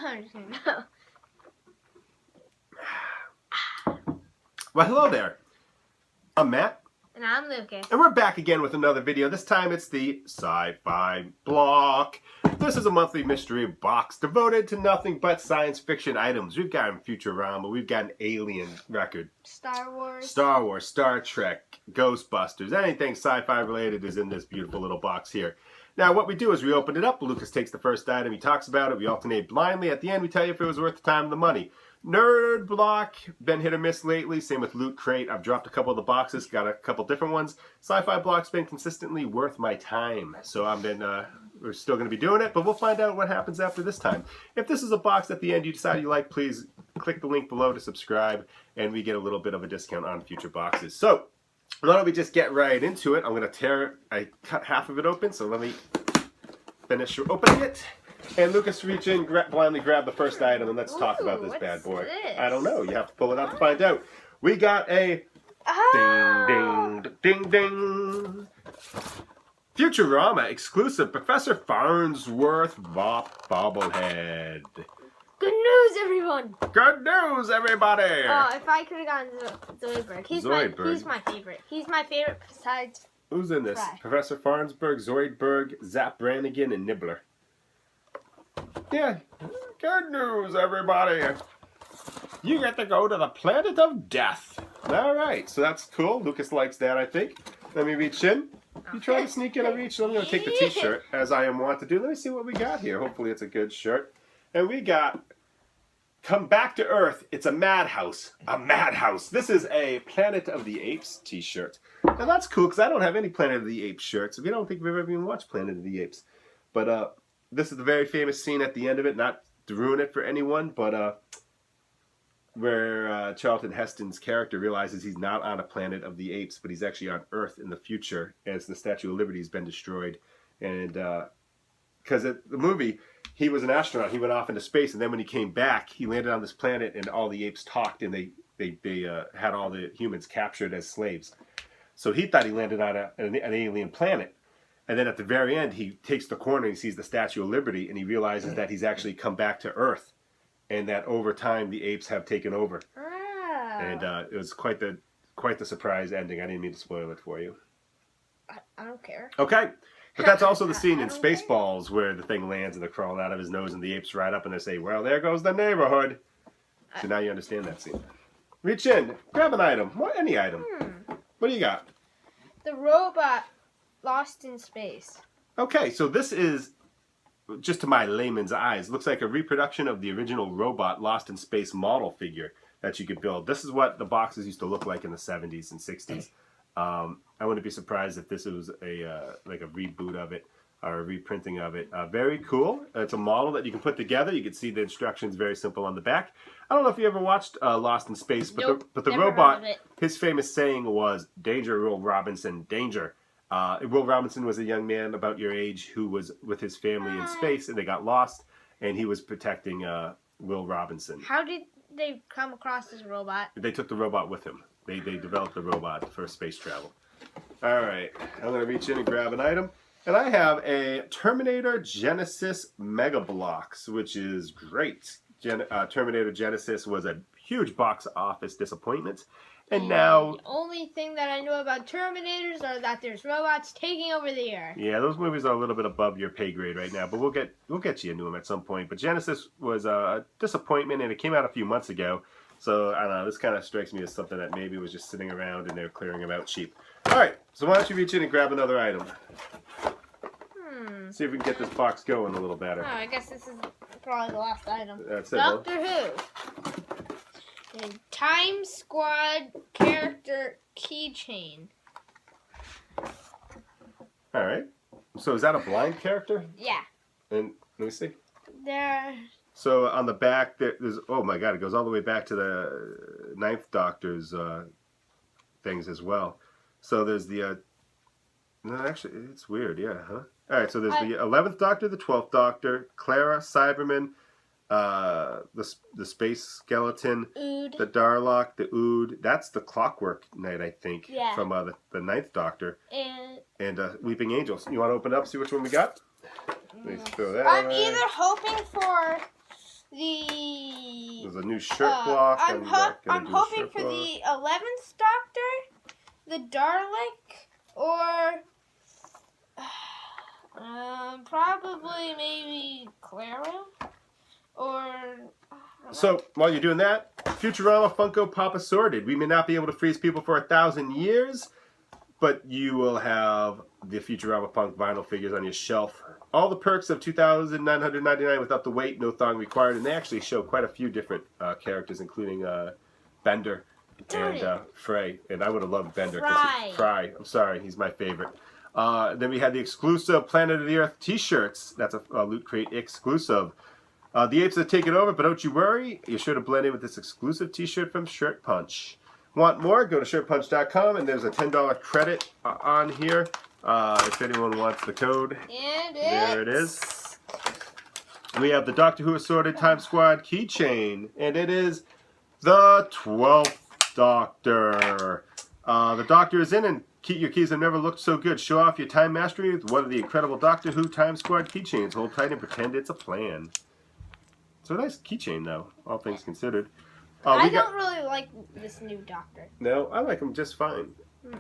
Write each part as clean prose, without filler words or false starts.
I'm just gonna go. Well, hello there. I'm Matt. And I'm Lucas. And we're back again with another video. This time it's the Sci-Fi Block. This is a monthly mystery box devoted to nothing but science fiction items. We've got Futurama, we've got an Alien record. Star Wars, Star Trek, Ghostbusters, anything sci-fi related is in this beautiful little box here. Now what we do is we open it up, Lucas takes the first item, he talks about it, we alternate blindly. At the end we tell you if it was worth the time and the money. Nerd Block, been hit or miss lately. Same with Loot Crate. I've dropped a couple of the boxes, got a couple different ones. Sci-Fi Block's been consistently worth my time. So we're still going to be doing it, but we'll find out what happens after this time. If this is a box at the end you decide you like, please click the link below to subscribe, and we get a little bit of a discount on future boxes. So, why don't we just get right into it. I'm going to I cut half of it open, so let me finish opening it. And Lucas, reach in, blindly grab the first item, and let's talk about this bad boy. This? I don't know. You have to pull it out to find out. We got a ding, ding, ding, ding. Futurama exclusive Professor Farnsworth bobblehead. Good news, everyone! Good news, everybody! If I could have gotten Zoidberg. He's my favorite. He's my favorite besides... Who's in this? Fry. Professor Farnsworth, Zoidberg, Zap Brannigan, and Nibbler. Yeah, good news, everybody. You get to go to the planet of death. All right, so that's cool. Lucas likes that, I think. Let me reach in. You try to sneak in a reach, so I'm going to take the t-shirt, as I am wont to do. Let me see what we got here. Hopefully it's a good shirt. And we got Come Back to Earth. It's a madhouse. A madhouse. This is a Planet of the Apes t-shirt. Now that's cool, because I don't have any Planet of the Apes shirts. We don't think we've ever even watched Planet of the Apes. But, this is the very famous scene at the end of it, not to ruin it for anyone, but where Charlton Heston's character realizes he's not on a planet of the apes, but he's actually on Earth in the future as the Statue of Liberty has been destroyed. And because the movie, he was an astronaut, he went off into space, and then when he came back, he landed on this planet, and all the apes talked, and they had all the humans captured as slaves. So he thought he landed on an alien planet. And then at the very end, he takes the corner and he sees the Statue of Liberty, and he realizes that he's actually come back to Earth, and that over time the apes have taken over. Oh. And it was quite the surprise ending. I didn't mean to spoil it for you. I don't care. Okay, but that's also the scene in Spaceballs where the thing lands and they're crawling out of his nose, and the apes ride up and they say, "Well, there goes the neighborhood." So now you understand that scene. Reach in, grab an item, any item. What do you got? The robot. Lost in Space. Okay, so this is, just to my layman's eyes, looks like a reproduction of the original robot Lost in Space model figure that you could build. This is what the boxes used to look like in the 70s and 60s. I wouldn't be surprised if this was like a reboot of it or a reprinting of it. Very cool. It's a model that you can put together. You can see the instructions very simple on the back. I don't know if you ever watched Lost in Space, but nope, the never robot, heard of it. His famous saying was, "Danger, Will Robinson, danger." Will Robinson was a young man about your age who was with his family in space, and they got lost, and he was protecting Will Robinson. How did they come across this robot? They took the robot with him. They developed the robot for space travel. All right, I'm going to reach in and grab an item. And I have a Terminator Genesis Mega Bloks, which is great. Terminator Genesis was a huge box office disappointment. And now... The only thing that I know about Terminators are that there's robots taking over the Earth. Yeah, those movies are a little bit above your pay grade right now, but we'll get you into them at some point. But Genesis was a disappointment, and it came out a few months ago. So, I don't know, this kind of strikes me as something that maybe was just sitting around and they're clearing them out cheap. All right, so why don't you reach in and grab another item? See if we can get this box going a little better. Oh, I guess this is probably the last item. That's it, Doctor Who. The Time Squad character keychain. All right. So is that a blind character? Yeah. And let me see. There. So on the back, there's, oh my God, it goes all the way back to the Ninth Doctor's things as well. So there's the, no, actually, it's weird, yeah, huh? All right, so there's the 11th Doctor, the 12th Doctor, Clara, Cyberman, the Space Skeleton, Ood. the Darlock, the Ood. That's the Clockwork Knight, I think, yeah. from the Ninth Doctor. And Weeping Angels. You want to open up, see which one we got? Let me throw that I'm away. either hoping for There's a new shirt block. I'm hoping for the 11th Doctor, the Dalek, or probably maybe Clara, or... So, while you're doing that, Futurama Funko Pop Assorted. We may not be able to freeze people for 1,000 years, but you will have the Futurama Punk vinyl figures on your shelf. All the perks of $2,999 without the wait, no thong required, and they actually show quite a few different characters, including Bender and Frey. And I would have loved Bender. Fry. I'm sorry, he's my favorite. Then we had the exclusive Planet of the Earth t-shirts. That's a Loot Crate exclusive. The apes have taken over, but don't you worry. You're sure to blend in with this exclusive t-shirt from Shirt Punch. Want more? Go to shirtpunch.com, and there's a $10 credit on here. If anyone wants the code. And there it is. We have the Doctor Who Assorted Time Squad keychain, and it is the 12th Doctor. The Doctor is in, and your keys have never looked so good. Show off your time mastery with one of the incredible Doctor Who Time Squad keychains. Hold tight and pretend it's a plan. It's a nice keychain, though, all things considered. I don't really like this new Doctor. No, I like him just fine.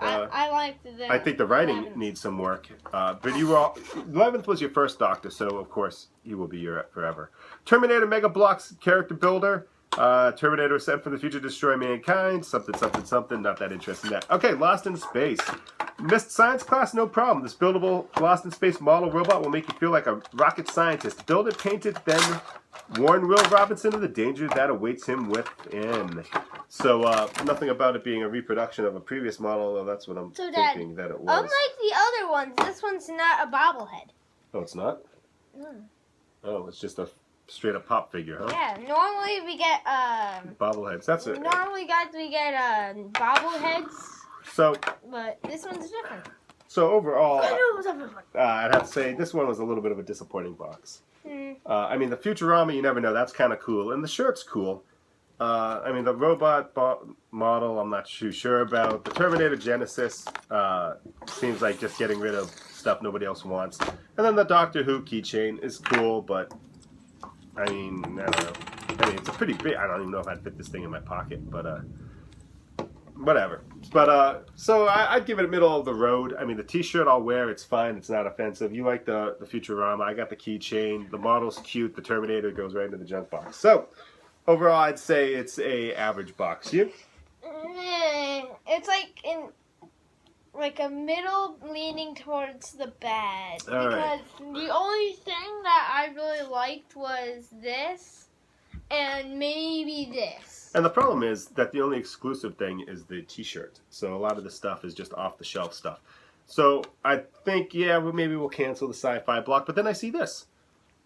I like the... I think the writing 11th. needs some work. But you were 11th was your first Doctor, so of course he will be your forever. Terminator Mega Bloks character builder. Terminator sent from the future to destroy mankind. Something, something, something. Not that interesting. That. Okay, Lost in Space. Missed science class? No problem. This buildable Lost in Space model robot will make you feel like a rocket scientist. Build it, paint it, then warn Will Robinson of the danger that awaits him within. So, nothing about it being a reproduction of a previous model, though that's what I'm thinking that it was. Unlike the other ones, this one's not a bobblehead. Oh, it's not? Oh, it's just a straight-up pop figure, huh? Yeah, normally we get, bobbleheads, that's it. Normally, guys, we get, bobbleheads. So, but this one's different. So, overall, I knew it was everyone. I'd have to say this one was a little bit of a disappointing box. I mean, the Futurama, you never know. That's kind of cool. And the shirt's cool. I mean, the robot model, I'm not too sure about. The Terminator Genesis seems like just getting rid of stuff nobody else wants. And then the Doctor Who keychain is cool, but, I mean, I don't know. I mean, it's a pretty big... I don't even know if I'd fit this thing in my pocket, but, whatever. But, so I'd give it a middle of the road. I mean, the t-shirt I'll wear. It's fine. It's not offensive. You like the Futurama. I got the keychain. The model's cute. The Terminator goes right into the junk box. So, overall, I'd say it's a average box. You? It's like a middle leaning towards the bad. All because right. The only thing that I really liked was this and maybe this. And the problem is that the only exclusive thing is the t-shirt. So a lot of the stuff is just off-the-shelf stuff. So I think, yeah, well, maybe we'll cancel the sci-fi block. But then I see this.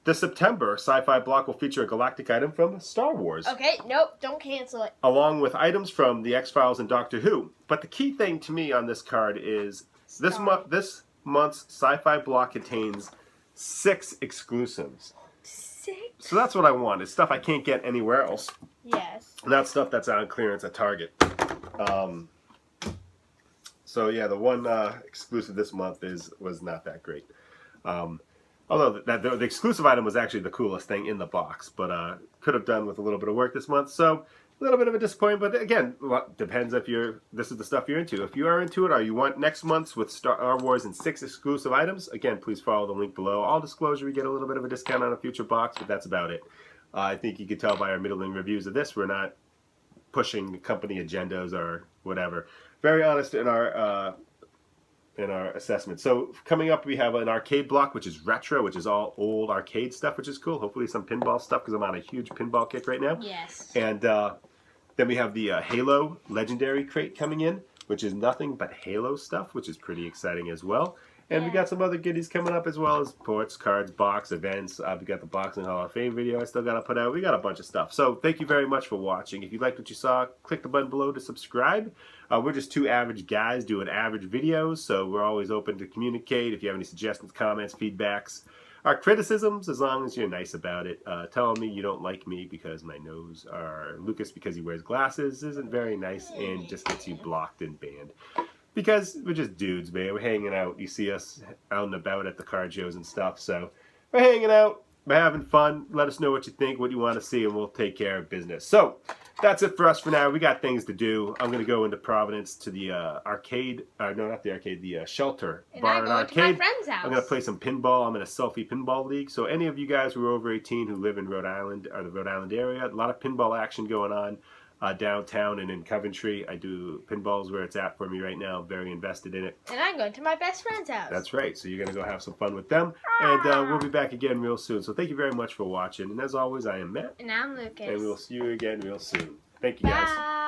This September, sci-fi block will feature a galactic item from Star Wars. Okay, nope, don't cancel it. Along with items from the X-Files and Doctor Who. But the key thing to me on this card is this month's sci-fi block contains 6 exclusives. 6? So that's what I want. It's stuff I can't get anywhere else. Yes. And that's stuff that's on clearance at Target. So yeah, the one exclusive this month was not that great. Although the exclusive item was actually the coolest thing in the box, but could have done with a little bit of work this month. So a little bit of a disappointment, but again, depends if this is the stuff you're into. If you are into it, or you want next month's with Star Wars and 6 exclusive items, again, please follow the link below. All disclosure, we get a little bit of a discount on a future box, but that's about it. I think you can tell by our middling reviews of this, we're not pushing company agendas or whatever. Very honest in our assessment. So coming up, we have an arcade block, which is retro, which is all old arcade stuff, which is cool. Hopefully some pinball stuff, because I'm on a huge pinball kick right now. Yes. And then we have the Halo Legendary crate coming in, which is nothing but Halo stuff, which is pretty exciting as well. And we got some other goodies coming up as well as ports, cards, box, events. We got the Boxing Hall of Fame video I still got to put out. We got a bunch of stuff. So thank you very much for watching. If you liked what you saw, click the button below to subscribe. We're just 2 average guys doing average videos, so we're always open to communicate. If you have any suggestions, comments, feedbacks, or criticisms, as long as you're nice about it. Telling me you don't like me because my nose, or Lucas because he wears glasses, isn't very nice and just gets you blocked and banned. Because we're just dudes, man. We're hanging out. You see us out and about at the card shows and stuff. So we're hanging out. by having fun. Let us know what you think, what you want to see, and we'll take care of business. So that's it for us for now. We got things to do. I'm going to go into Providence to the arcade. No, not the arcade. The Shelter Bar and Arcade. To my friend's house. I'm going to play some pinball. I'm in a selfie pinball league. So any of you guys who are over 18 who live in Rhode Island or the Rhode Island area, a lot of pinball action going on downtown and in Coventry. I do pinballs where it's at for me right now. I'm very invested in it. And I'm going to my best friend's house. That's right. So you're going to go have some fun with them. And we'll be back again real soon. So thank you very much for watching. And as always, I am Matt. And I'm Lucas. And we'll see you again real soon. Thank you, guys. Bye.